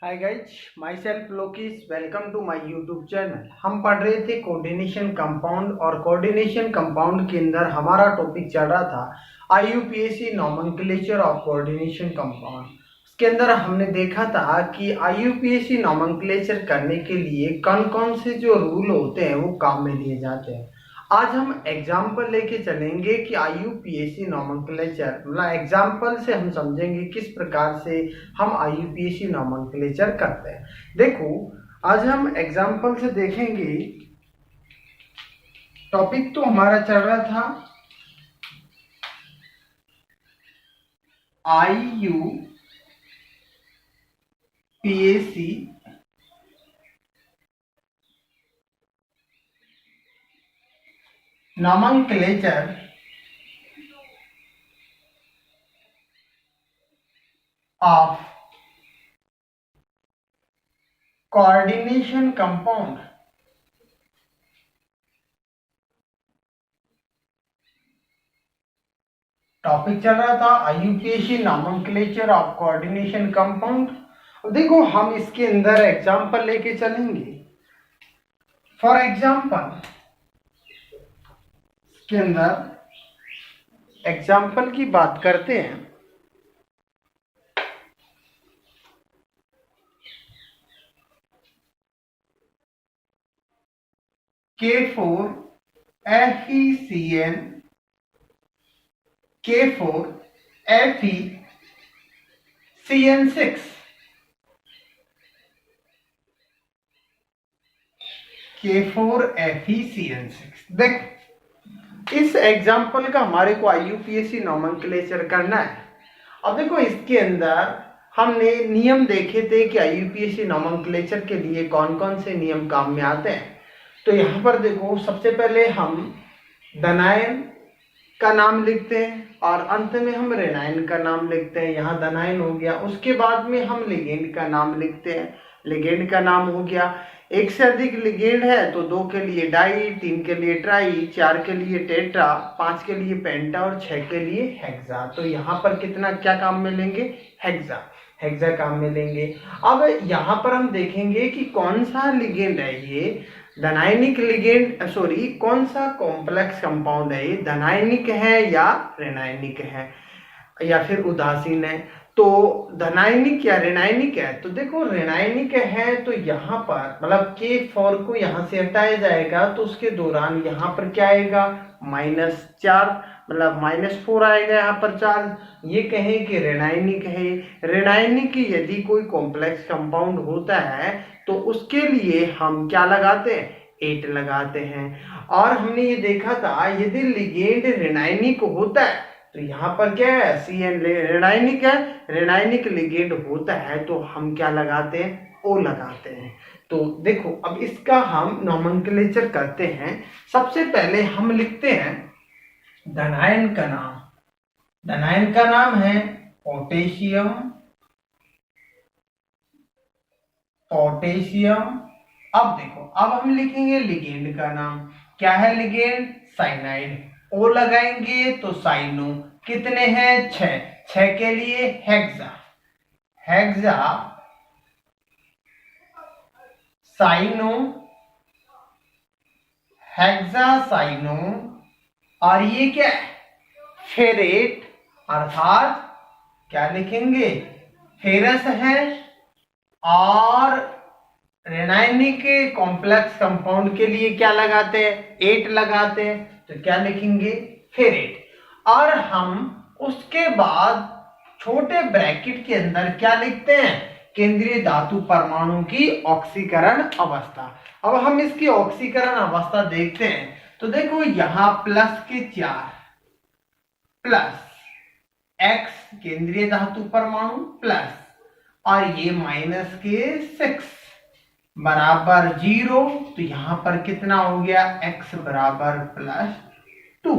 Hi guys, myself Lokesh. Welcome to my YouTube channel. हम पढ़ रहे थे कोऑर्डिनेशन कंपाउंड और कोऑर्डिनेशन कंपाउंड के अंदर हमारा टॉपिक चल रहा था IUPAC nomenclature of coordination compound. उसके अंदर हमने देखा था कि आईयूपीएसी नोमेनक्लेचर करने के लिए कौन कौन से जो रूल होते हैं वो काम में लिए जाते हैं। आज हम एग्जाम्पल लेके चलेंगे कि आईयूपीएसी नोमेनक्लेचर मतलब एग्जाम्पल से हम समझेंगे किस प्रकार से हम आईयूपीएसी नोमेनक्लेचर करते हैं। देखो, आज हम एग्जाम्पल से देखेंगे। टॉपिक तो हमारा चल रहा था IUPAC nomenclature of coordination compound। Topic चल रहा था IUPAC nomenclature of coordination compound. देखो, हम इसके अंदर एग्जांपल लेके चलेंगे। फॉर एग्जांपल के अंदर एग्जाम्पल की बात करते हैं। K4 FeCN K4 FeCN6 K4 FeCN6। देख, इस एग्जाम्पल का हमारे को आईयूपीएसी नोमेनक्लेचर करना है। अब देखो, इसके अंदर हमने नियम देखे थे कि आईयूपीएसी नोमेनक्लेचर के लिए कौन कौन से नियम काम में आते हैं। तो यहाँ पर देखो, सबसे पहले हम धनायन का नाम लिखते हैं और अंत में हम ऋणायन का नाम लिखते हैं। यहाँ धनायन हो गया, उसके बाद में हम लिगेंड का नाम लिखते हैं। लिगेंड का नाम हो गया, एक से अधिक लिगेंड है तो 2 के लिए डाई, 3 के लिए ट्राई, 4 के लिए टेट्रा, 5 के लिए पेंटा और 6 के लिए हेक्सा। तो यहाँ पर कितना क्या काम में लेंगे? हेक्सा काम में लेंगे। अब यहाँ पर हम देखेंगे कि कौन सा लिगेंड है ये धनायनिक लिगेंड, सॉरी, कौन सा कॉम्प्लेक्स कंपाउंड है ये, धनायनिक है या ऋणायनिक है या फिर उदासीन है। तो धनायनिक या ऋणायनिक है, तो देखो ऋणायनिक है तो यहाँ पर मतलब K4 को यहाँ से हटाया जाएगा तो उसके दौरान यहाँ पर क्या आएगा? -4, मतलब -4 आएगा यहाँ पर चार्ज। ये कहें कि ऋणायनिक है। ऋणायनिक यदि कोई कॉम्प्लेक्स कंपाउंड होता है तो उसके लिए हम क्या लगाते हैं? 8 लगाते हैं। और हमने ये देखा था यदि लिगेंड ऋणायनिक होता है तो यहाँ पर क्या है? CN ऋणायनिक है। ऋणायनिक लिगेंड होता है तो हम क्या लगाते हैं? O लगाते हैं। तो देखो, अब इसका हम नोमेनक्लेचर करते हैं। सबसे पहले हम लिखते हैं धनायन का नाम। धनायन का नाम है पोटेशियम। अब देखो, अब हम लिखेंगे लिगेंड का नाम। क्या है लिगेंड? साइनाइड। ओ लगाएंगे तो साइनो। कितने हैं? 6 के लिए हेक्सा साइनो, और ये क्या है? फेरेट, अर्थात क्या लिखेंगे? फेरस है। और ऋणायनिक कॉम्प्लेक्स कंपाउंड के लिए क्या लगाते हैं? 8 लगाते हैं, तो क्या लिखेंगे? फेरेट। और हम उसके बाद छोटे ब्रैकेट के अंदर क्या लिखते हैं? केंद्रीय धातु परमाणु की ऑक्सीकरण अवस्था। अब हम इसकी ऑक्सीकरण अवस्था देखते हैं तो देखो, यहां प्लस के 4 प्लस X केंद्रीय धातु परमाणु प्लस, और ये माइनस के 6 बराबर 0। तो यहां पर कितना हो गया? X बराबर +2।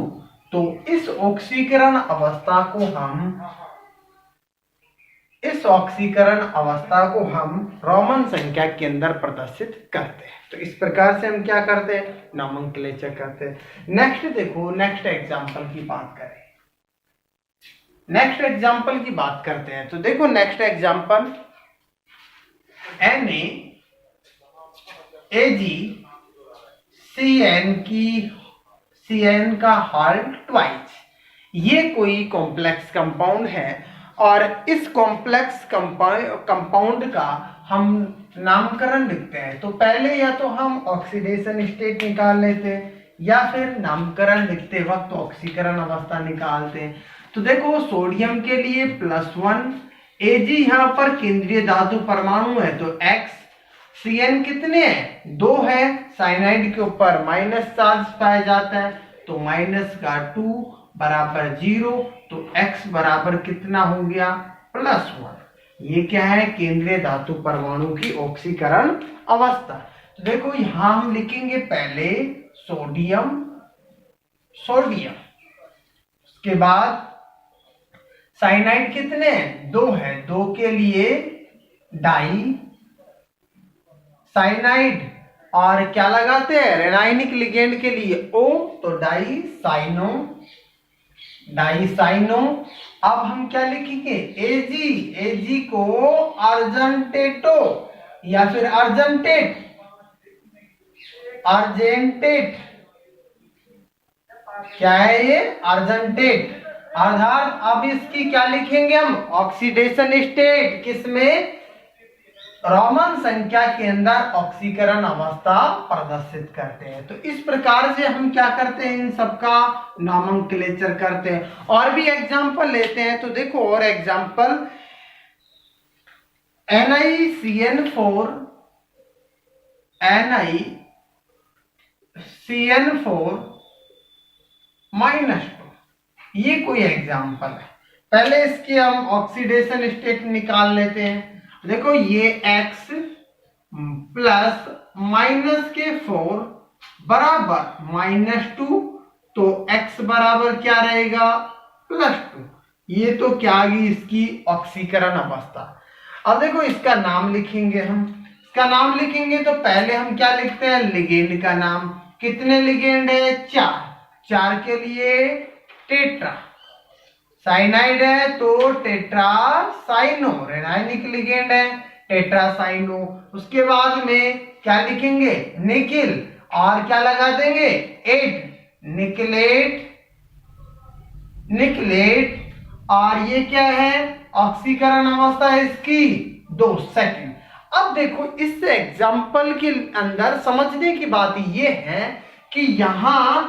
तो इस ऑक्सीकरण अवस्था को हम रोमन संख्या के अंदर प्रदर्शित करते हैं। तो इस प्रकार से हम क्या करते हैं? नोमेनक्लेचर करते हैं। नेक्स्ट देखो, नेक्स्ट एग्जांपल की बात करें। नेक्स्ट एग्जांपल की बात करते हैं तो देखो, नेक्स्ट एग्जांपल NaCN का हॉल ट्वाइस। ये कोई कॉम्प्लेक्स कंपाउंड है और इस कॉम्प्लेक्स कंपाउंड का हम नामकरण लिखते हैं। तो पहले या तो हम ऑक्सीडेशन स्टेट निकाल लेते हैं या फिर नामकरण लिखते वक्त ऑक्सीकरण अवस्था निकालते हैं। तो देखो सोडियम के लिए +1, Ag यहाँ पर केंद्रीय धातु परमाणु है तो X, Cn कितने हैं 2 है, साइनाइड के ऊपर माइनस चार्ज पाया जाता है तो -2 बराबर 0, तो X बराबर कितना हो गया +1। ये क्या है केंद्रीय धातु परमाणु की ऑक्सीकरण अवस्था। तो देखो यहां हम लिखेंगे पहले सोडियम, उसके बाद साइनाइड कितने हैं 2 है, 2 के लिए डाई साइनाइड और क्या लगाते हैं रेनाइनिक लिगेंड के लिए O, तो डाइसाइनो। अब हम क्या लिखेंगे Ag को अर्जेंटेटो या फिर अर्जेंटेट क्या है ये अर्जेंटेट। अर्थात अब इसकी क्या लिखेंगे हम ऑक्सीडेशन स्टेट, किसमें रोमन संख्या के अंदर ऑक्सीकरण अवस्था प्रदर्शित करते हैं। तो इस प्रकार से हम क्या करते हैं इन सबका नोमेनक्लेचर करते हैं। और भी एग्जांपल लेते हैं तो देखो और एग्जांपल NiCN4 -2, ये कोई एग्जांपल है। पहले इसके हम ऑक्सीडेशन स्टेट निकाल लेते हैं। देखो ये X प्लस -4 बराबर -2, तो X बराबर क्या रहेगा +2। ये तो क्या आ गई इसकी ऑक्सीकरण अवस्था। अब देखो इसका नाम लिखेंगे हम। इसका नाम लिखेंगे तो पहले हम क्या लिखते हैं लिगेंड का नाम। कितने लिगेंड है 4 के लिए टेट्रा, साइनाइड है तो टेट्रासाइनो, रेनाइनिक लिगेंड है टेट्रासाइनो। उसके बाद में क्या लिखेंगे निकिल और क्या लगा देंगे 8 निकलेट और ये क्या है ऑक्सीकरण अवस्था है इसकी 2 सेकंड। अब देखो इस एग्जाम्पल के अंदर समझने की बात ये है कि यहां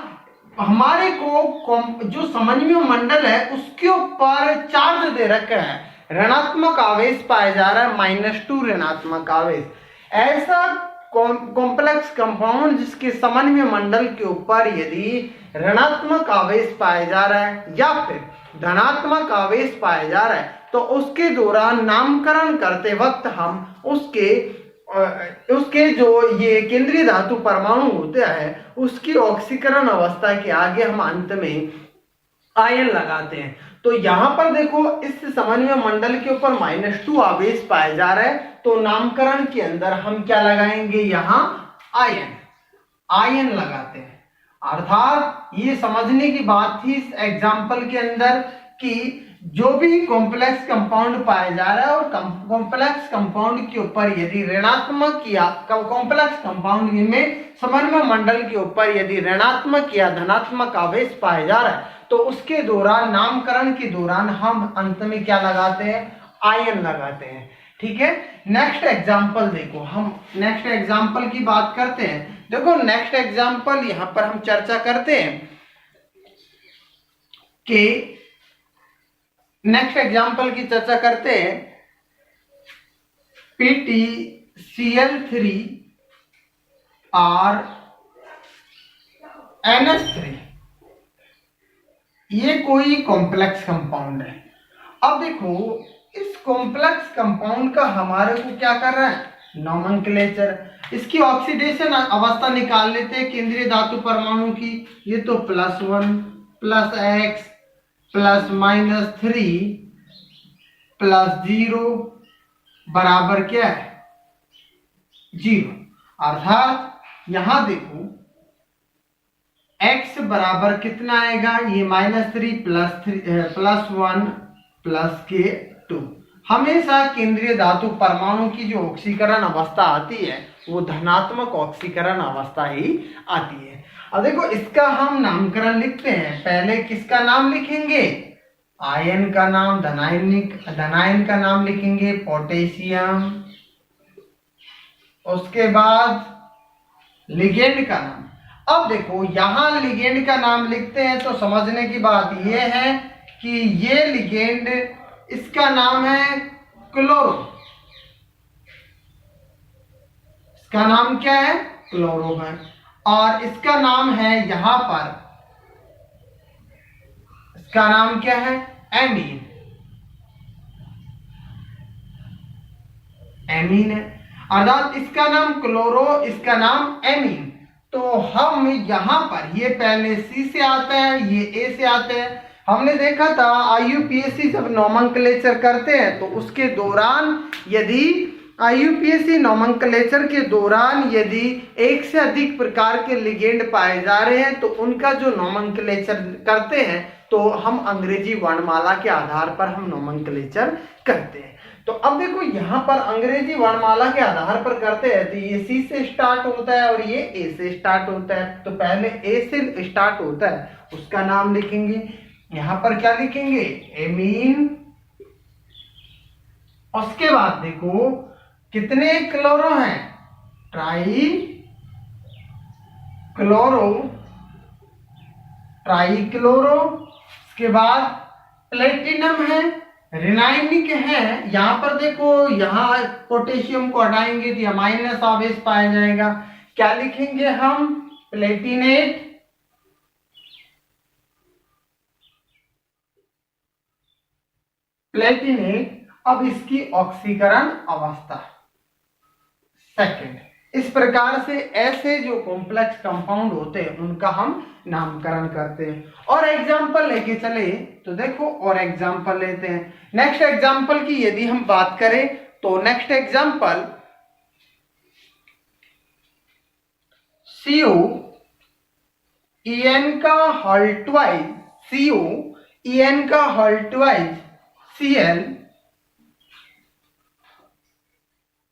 हमारे को जो समन्वय मंडल है उसके ऊपर चार्ज दे रखा है, ऋणात्मक आवेश पाया जा रहा है -2 ऋणात्मक आवेश। ऐसा कॉम्प्लेक्स कंपाउंड जिसके समन्वय मंडल के ऊपर यदि ऋणात्मक आवेश पाया जा रहा है या फिर धनात्मक आवेश पाया जा रहा है तो उसके दौरान नामकरण करते वक्त हम उसके जो ये केंद्रीय धातु परमाणु होते हैं उसकी ऑक्सीकरण अवस्था के आगे हम अंत में आयन लगाते हैं। तो यहां पर देखो इस समन्वय मंडल के ऊपर -2 आवेश पाया जा रहा है तो नामकरण के अंदर हम क्या लगाएंगे यहां आयन लगाते हैं। अर्थात ये समझने की बात थी इस एग्जाम्पल के अंदर कि जो भी कॉम्प्लेक्स कंपाउंड पाया जा रहा है और कॉम्प्लेक्स कंपाउंड के ऊपर यदि ऋणात्मक या कॉम्प्लेक्स कंपाउंड में समन्वय मंडल के ऊपर यदि ऋणात्मक या धनात्मक आवेश पाया जा रहा है तो उसके दौरान नामकरण के दौरान हम अंत में क्या लगाते हैं आयन लगाते हैं। ठीक है, नेक्स्ट एग्जाम्पल देखो, हम नेक्स्ट एग्जाम्पल की बात करते हैं। देखो नेक्स्ट एग्जाम्पल यहां पर हम चर्चा करते हैं कि नेक्स्ट एग्जाम्पल की चर्चा करते हैं PtCl3 और NH3। ये कोई कॉम्प्लेक्स कंपाउंड है। अब देखो इस कॉम्प्लेक्स कंपाउंड का हमारे को क्या कर रहा है नोमेनक्लेचर। इसकी ऑक्सीडेशन अवस्था निकाल लेते हैं केंद्रीय धातु परमाणु की। ये तो +1 +X +-3 +0 बराबर क्या है 0। अर्थात यहां देखो x बराबर कितना आएगा ये -3 +1 +2 हमेशा केंद्रीय धातु परमाणु की जो ऑक्सीकरण अवस्था आती है वो धनात्मक ऑक्सीकरण अवस्था ही आती है। अब देखो इसका हम नामकरण लिखते हैं। पहले किसका नाम लिखेंगे? आयन का नाम, धनायन का नाम लिखेंगे पोटेशियम। उसके बाद लिगेंड का नाम। अब देखो यहां लिगेंड का नाम लिखते हैं तो समझने की बात यह है कि ये लिगेंड, इसका नाम है क्लोरो। इसका नाम क्या है? क्लोरो है। और इसका नाम है यहां पर, इसका नाम क्या है? एमीन। एमीन है, अर्थात इसका नाम क्लोरो, इसका नाम एमीन। तो हम यहां पर, ये पहले सी से आता है, ये ए से आता है। हमने देखा था आईयूपीएससी जब नोमेनक्लेचर करते हैं तो उसके दौरान यदि आईयूपीएससी नोमेनक्लेचर के दौरान यदि एक से अधिक प्रकार के लिगेंड पाए जा रहे हैं तो उनका जो नोमेनक्लेचर करते हैं तो हम अंग्रेजी वर्णमाला के आधार पर हम नोमेनक्लेचर करते हैं। तो अब देखो यहां पर अंग्रेजी वर्णमाला के आधार पर करते हैं तो ये सी से स्टार्ट होता है और ये ए से स्टार्ट होता है। तो पहले ए से स्टार्ट होता है उसका नाम लिखेंगे। यहां पर क्या लिखेंगे? एमीन। उसके बाद देखो कितने क्लोरो हैं? Try chloro, try chloro. उसके बाद प्लेटिनम है, रिनाइनिक है। यहां पर देखो, यहां पोटेशियम को हटाएंगे तो यह माइनस आवेश पाया जाएगा। क्या लिखेंगे हम? प्लेटिनेट। प्लेटिनेट। अब इसकी ऑक्सीकरण अवस्था सेकंड। इस प्रकार से ऐसे जो कॉम्प्लेक्स कंपाउंड होते हैं उनका हम नामकरण करते हैं। और एग्जांपल लेके चले तो देखो, और एग्जांपल लेते हैं। नेक्स्ट एग्जांपल की यदि हम बात करें तो नेक्स्ट एग्जांपल CO EN का होल ट्वाइस CO EN का होल ट्वाइस Cl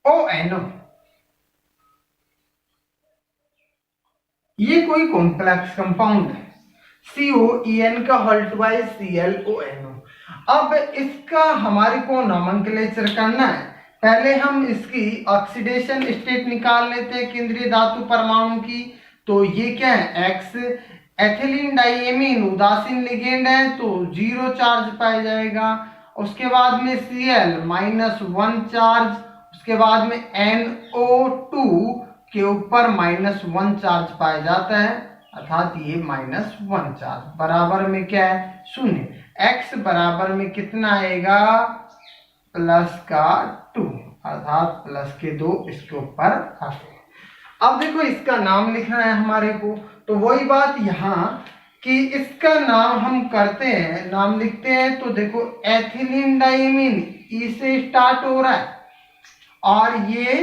ONO। ये कोई कॉम्प्लेक्स कंपाउंड है, COEN का होल ट्वाइस ClONO। अब इसका हमारे को नोमेनक्लेचर करना है। पहले हम इसकी ऑक्सीडेशन स्टेट निकाल लेते हैं केंद्रीय धातु परमाणु की। तो ये क्या है? X। एथिलीन डाइएमीन उदासीन लिगेंड है तो 0 चार्ज पाया जाएगा। उसके बाद में Cl -1 चार्ज। उसके बाद में NO2 के ऊपर -1 चार्ज पाया जाता है, अर्थात ये -1 चार्ज। बराबर में क्या है? 0। X बराबर में कितना आएगा? प्लस का 2, अर्थात प्लस के 2 इसके ऊपर आते हैं। अब देखो इसका नाम लिखना है हमारे को। तो वही बात यहाँ कि इसका नाम हम करते हैं, नाम लिखते हैं। तो देखो एथिलीन डाइमीन ई से स्टार्ट हो रहा है और ये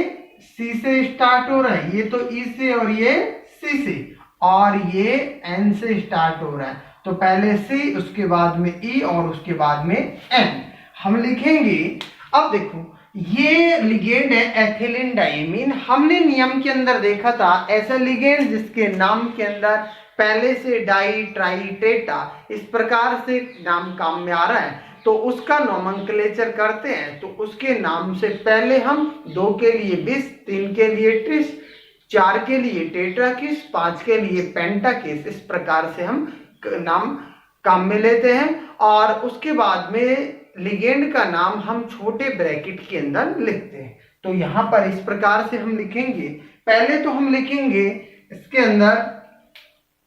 सी से स्टार्ट हो रहा है। ये तो ई से और ये सी से, और ये एन से स्टार्ट हो रहा है। तो पहले सी, उसके बाद में ई और उसके बाद में एन हम लिखेंगे। अब देखो ये लिगेंड है एथिलीन डाइमीन। हमने नियम के अंदर देखा था ऐसा लिगेंड जिसके नाम के अंदर पहले से डाई, ट्राई, टेटा इस प्रकार से नाम काम में आ रहा है तो उसका नोमेनक्लेचर करते हैं। तो उसके नाम से पहले हम 2 के लिए बिस, 3 के लिए ट्रिस, 4 के लिए टेट्राकिस, 5 के लिए पेंटाकिस, इस प्रकार से हम नाम काम में लेते हैं। और उसके बाद में लिगेंड का नाम हम छोटे ब्रैकेट के अंदर लिखते हैं। तो यहां पर इस प्रकार से हम लिखेंगे। पहले तो हम लिखेंगे इसके अंदर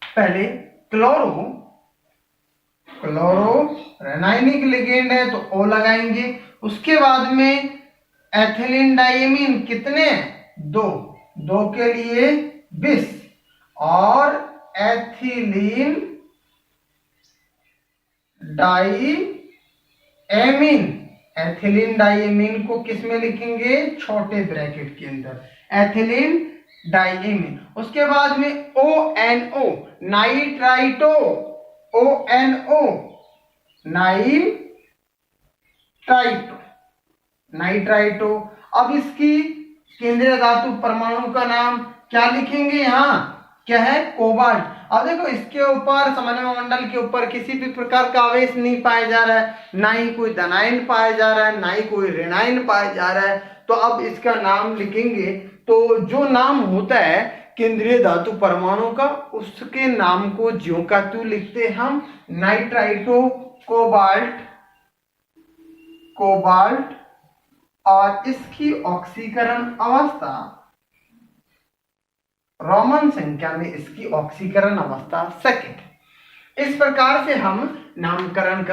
पहले क्लोरो, क्लोरो रेनाइनिक लिगेंड है तो O लगाएंगे। उसके बाद में एथिलीन डाइमीन कितने? 2, 2 के लिए बिस, और एथिलीन डाइएमीन। एथिलीन डाइएमीन को किस में लिखेंगे? छोटे ब्रैकेट के अंदर, एथिलीन डाइएमीन। उसके बाद में ONO nitrito, ONO nitrito. Nitrito. अब इसकी केंद्रीय धातु परमाणु का नाम क्या लिखेंगे, यहाँ क्या है, कोबाल्ट। अब देखो इसके ऊपर समन्वय मंडल के ऊपर किसी भी प्रकार का आवेश नहीं पाया जा रहा है, ना ही कोई धनायन पाया जा रहा है, ना ही कोई ऋणायन पाया जा रहा है। तो अब इसका नाम लिखेंगे, तो जो नाम होता है केंद्रीय धातु परमाणु का, उसके नाम को ज्यों का त्यों लिखते हैं हम, नाइट्राइटो, कोबाल्ट, कोबाल्ट। और इसकी ऑक्सीकरण अवस्था, रोमन संख्या में इसकी ऑक्सीकरण अवस्था सेकंड। इस प्रकार से हम नामकरण कर